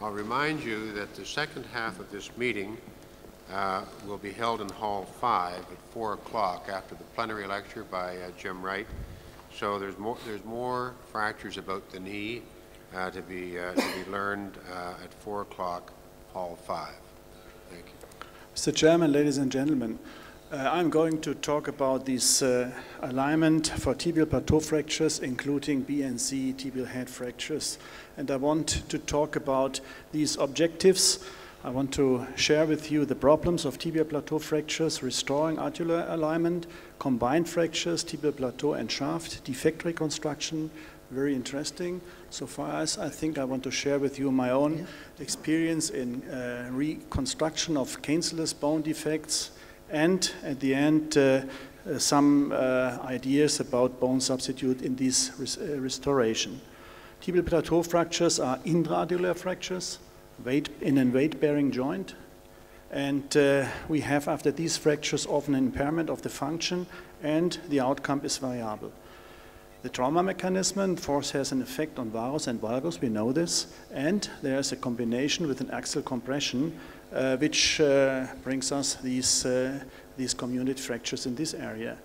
I'll remind you that the second half of this meeting will be held in Hall 5 at 4 o'clock after the plenary lecture by Jim Wright. So there's more fractures about the knee to be learned at 4 o'clock, Hall 5. Thank you. Mr. Chairman, ladies and gentlemen, I'm going to talk about this alignment for tibial plateau fractures, including B and C tibial head fractures. And I want to talk about these objectives. I want to share with you the problems of tibial plateau fractures, restoring articular alignment, combined fractures, tibial plateau and shaft, defect reconstruction, very interesting. So far as I think I want to share with you my own experience in reconstruction of cancellous bone defects, and at the end some ideas about bone substitute in this restoration. Tibial plateau fractures are intra-articular fractures in a weight-bearing joint, and we have after these fractures often an impairment of the function, and the outcome is variable. The trauma mechanism, force has an effect on varus and valgus, we know this, and there is a combination with an axial compression which brings us these community fractures in this area.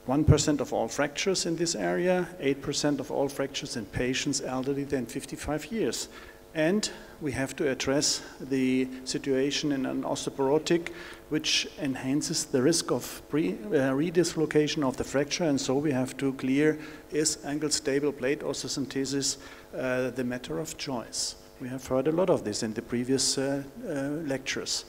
1% of all fractures in this area, 8% of all fractures in patients elderly than 55 years. And we have to address the situation in an osteoporotic, which enhances the risk of redislocation of the fracture, and so we have to clear, is ankle stable plate osteosynthesis the matter of choice. We have heard a lot of this in the previous lectures.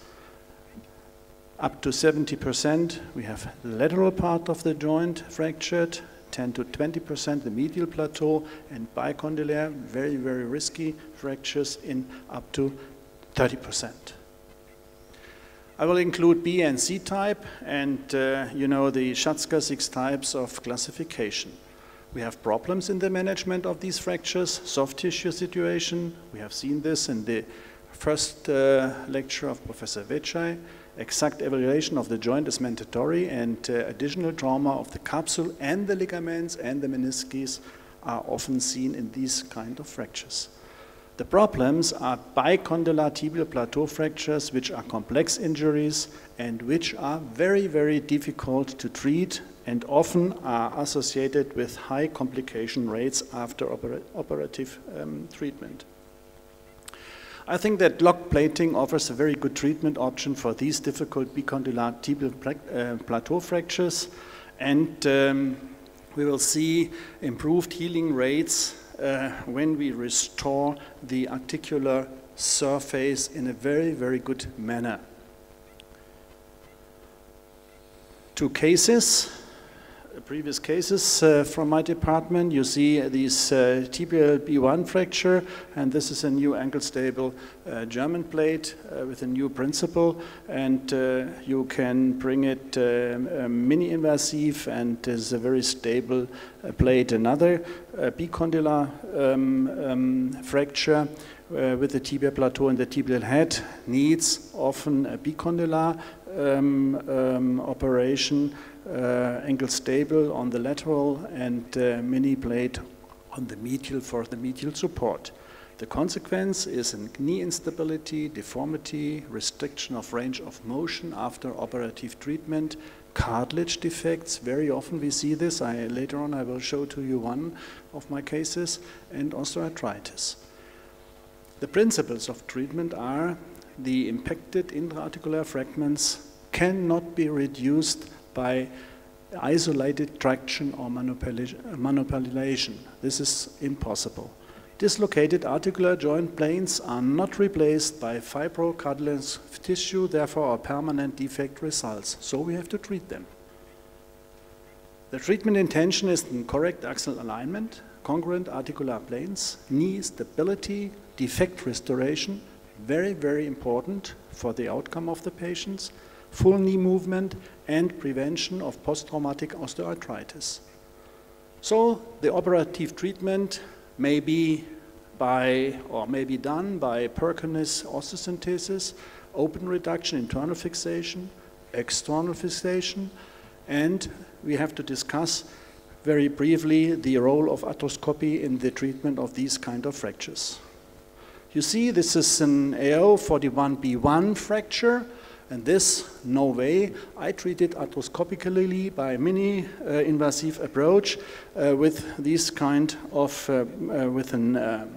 Up to 70% we have the lateral part of the joint fractured, 10 to 20% the medial plateau, and bicondylar, very, very risky fractures in up to 30%. I will include B and C type, and you know the Schatzker 6 types of classification. We have problems in the management of these fractures, soft tissue situation. We have seen this in the first lecture of Professor Vecchai. Exact evaluation of the joint is mandatory, and additional trauma of the capsule and the ligaments and the meniscus are often seen in these kind of fractures. The problems are bicondylar tibial plateau fractures, which are complex injuries and which are very, very difficult to treat and often are associated with high complication rates after operative treatment. I think that lock plating offers a very good treatment option for these difficult bicondylar tibial plateau fractures, and we will see improved healing rates when we restore the articular surface in a very, very good manner. Two cases. Previous cases from my department. You see this tibial B1 fracture, and this is a new ankle stable German plate with a new principle, and you can bring it mini invasive, and is a very stable plate. Another bicondylar fracture with the tibia plateau and the tibial head needs often a bicondylar operation. Ankle stable on the lateral and mini plate on the medial for the medial support. The consequence is a knee instability, deformity, restriction of range of motion after operative treatment, cartilage defects. Very often we see this. Later on I will show to you one of my cases, and osteoarthritis. The principles of treatment are the impacted intra-articular fragments cannot be reduced by isolated traction or manipulation. This is impossible. Dislocated articular joint planes are not replaced by fibrocartilage tissue, therefore a permanent defect results. So we have to treat them. The treatment intention is in correct axial alignment, congruent articular planes, knee stability, defect restoration, very, very important for the outcome of the patients, full knee movement, and prevention of post-traumatic osteoarthritis. So the operative treatment may be done by percutaneous osteosynthesis, open reduction, internal fixation, external fixation, and we have to discuss very briefly the role of arthroscopy in the treatment of these kind of fractures. You see, this is an AO41B1 fracture, and this, no way. I treat it arthroscopically by mini-invasive approach with this kind of, with a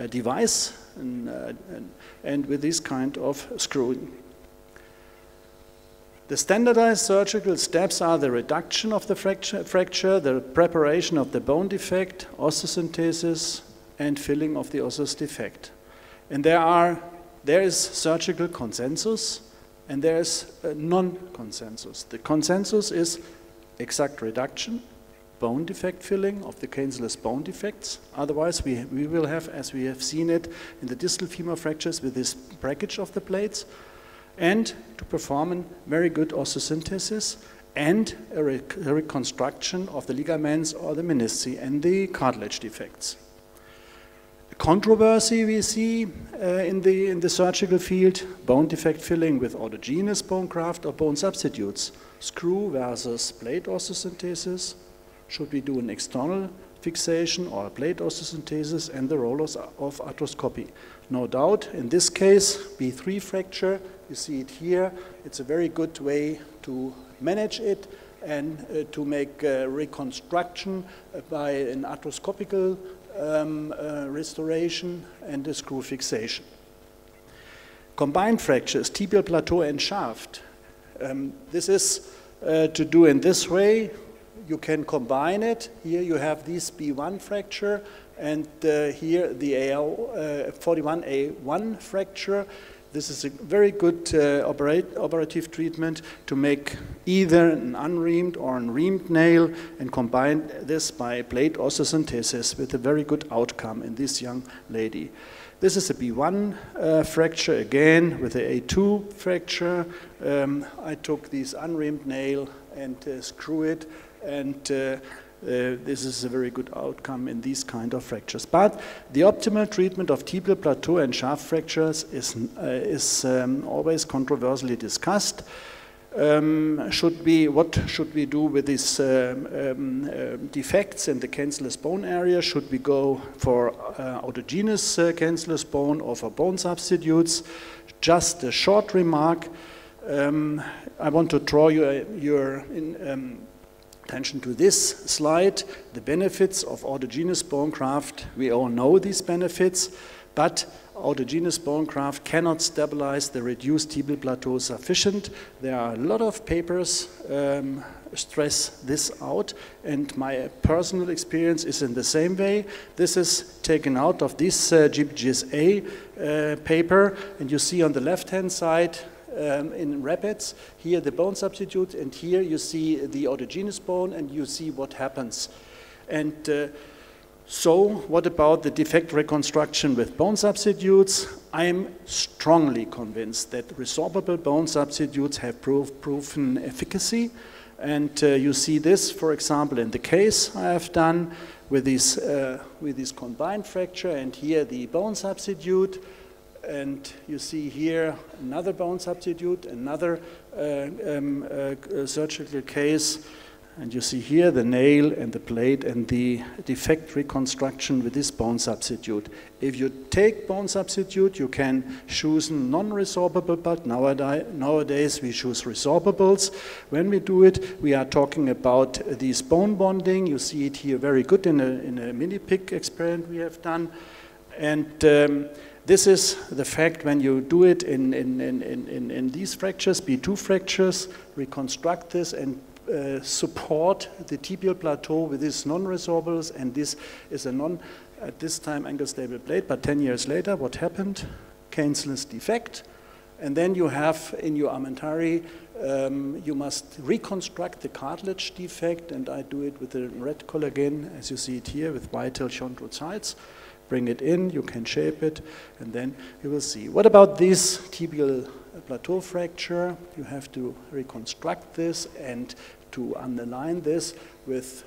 device and with this kind of screwing. The standardized surgical steps are the reduction of the fracture, the preparation of the bone defect, osteosynthesis, and filling of the osseous defect. And there is surgical consensus, and there is non-consensus. The consensus is exact reduction, bone defect filling of the cancellous bone defects. Otherwise, we will have, as we have seen it in the distal femur fractures, with this breakage of the plates, and to perform a very good osteosynthesis and a reconstruction of the ligaments or the menisci and the cartilage defects. The controversy we see in the surgical field, bone defect filling with autogenous bone graft or bone substitutes, screw versus plate osteosynthesis. Should we do an external fixation or a plate osteosynthesis, and the role of arthroscopy? No doubt, in this case, B3 fracture, you see it here, it's a very good way to manage it and to make reconstruction by an arthroscopical restoration and a screw fixation. Combined fractures, tibial plateau and shaft. This is to do in this way. You can combine it. Here you have this B1 fracture, and here the AL41A1 fracture. This is a very good operative treatment to make either an unreamed or an reamed nail and combine this by plate osteosynthesis with a very good outcome in this young lady. This is a B1 fracture again with a A2 fracture. I took this unreamed nail and screw it, and this is a very good outcome in these kind of fractures. But the optimal treatment of tibial plateau and shaft fractures is always controversially discussed. What should we do with these defects in the cancellous bone area? Should we go for autogenous cancellous bone or for bone substitutes? Just a short remark. I want to draw your attention to this slide, the benefits of autogenous bone graft. We all know these benefits, but autogenous bone graft cannot stabilize the reduced tibial plateau sufficient. There are a lot of papers stress this out, and my personal experience is in the same way. This is taken out of this GBGSA paper, and you see on the left-hand side in rabbits, here the bone substitute, and here you see the autogenous bone, and you see what happens. And so what about the defect reconstruction with bone substitutes? I am strongly convinced that resorbable bone substitutes have proven efficacy, and you see this, for example, in the case I have done with this combined fracture, and here the bone substitute. And you see here another bone substitute, another surgical case, and you see here the nail and the plate and the defect reconstruction with this bone substitute. If you take bone substitute, you can choose non-resorbable, but nowadays we choose resorbables. When we do it, we are talking about this bone bonding. You see it here very good in a mini-pig experiment we have done. And this is the fact when you do it in these fractures, B2 fractures, reconstruct this and support the tibial plateau with these non-resorbables, and this is a at this time, angle-stable plate, but 10 years later, what happened? Cancellous defect, and then you have in your armentary, you must reconstruct the cartilage defect, and I do it with the red collagen, as you see it here, with vital chondrocytes. Bring it in, you can shape it, and then you will see. What about this tibial plateau fracture? You have to reconstruct this and to underline this with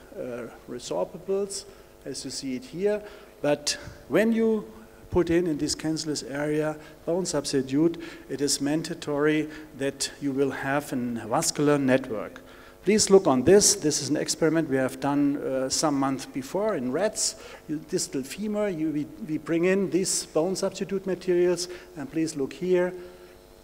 resorbables, as you see it here. But when you put in this cancellous area bone substitute, it is mandatory that you will have a vascular network. Please look on this. This is an experiment we have done some months before in rats. Distal femur, we bring in these bone substitute materials, and please look here.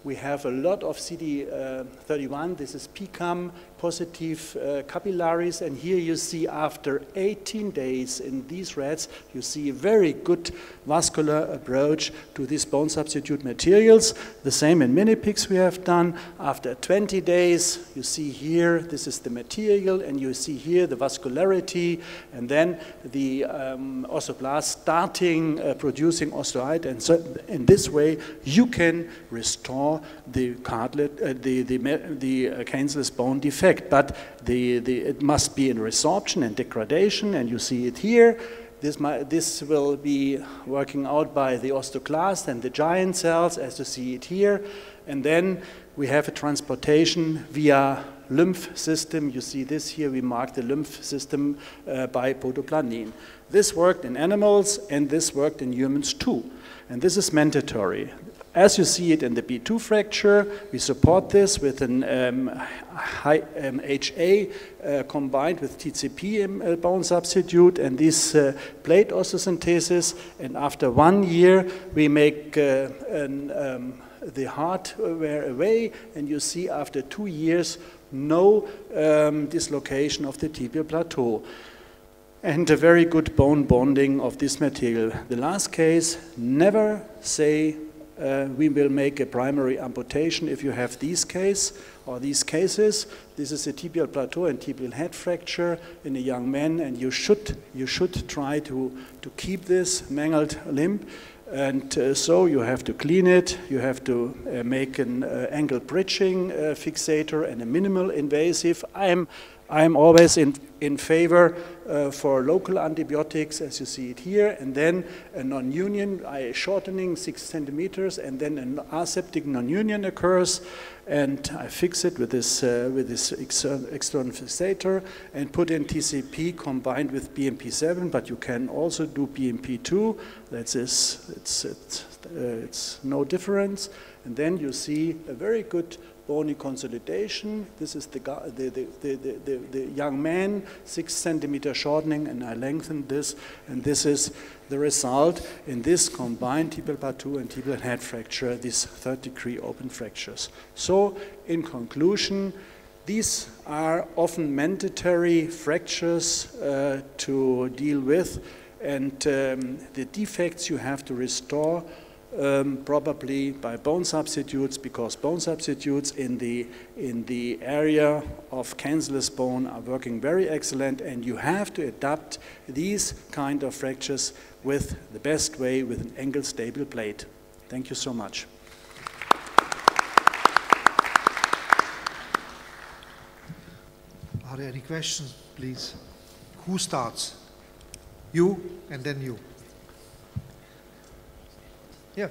We have a lot of CD31, this is PCAM, positive capillaries, and here you see after 18 days in these rats, you see a very good vascular approach to these bone substitute materials. The same in mini pigs we have done. After 20 days, you see here, this is the material, and you see here the vascularity, and then the osteoblast starting producing osteoid, and so in this way, you can restore the cartilage, the cancellous bone defect. But it must be in resorption and degradation, and you see it here. This will be working out by the osteoclast and the giant cells, as you see it here. And then we have a transportation via lymph system. You see this here, we mark the lymph system by podoplanine. This worked in animals, and this worked in humans too. And this is mandatory. As you see it in the B2 fracture, we support this with an HA combined with TCP bone substitute and this plate osteosynthesis. And after 1 year, we make the hardware away, and you see after 2 years, no dislocation of the tibial plateau. And a very good bone bonding of this material. The last case, never say we will make a primary amputation if you have these cases. This is a tibial plateau and tibial head fracture in a young man, and you should try to keep this mangled limb. And so you have to clean it, you have to make an angle bridging fixator and a minimal invasive. I'm always in favor for local antibiotics, as you see it here, and then a non-union, shortening 6 centimeters, and then an aseptic non-union occurs, and I fix it with this external fixator and put in TCP combined with BMP7, but you can also do BMP2. It's no difference, and then you see a very good bony consolidation. This is the young man, 6 centimeter shortening, and I lengthened this, and this is the result in this combined tibial plateau and tibial head fracture, these 3rd-degree open fractures. So, in conclusion, these are often mandatory fractures to deal with, and the defects you have to restore probably by bone substitutes, because bone substitutes in the area of cancellous bone are working very excellent, and you have to adapt these kind of fractures with the best way with an angle stable plate. Thank you so much. Are there any questions, please? Who starts? You and then you. Yeah.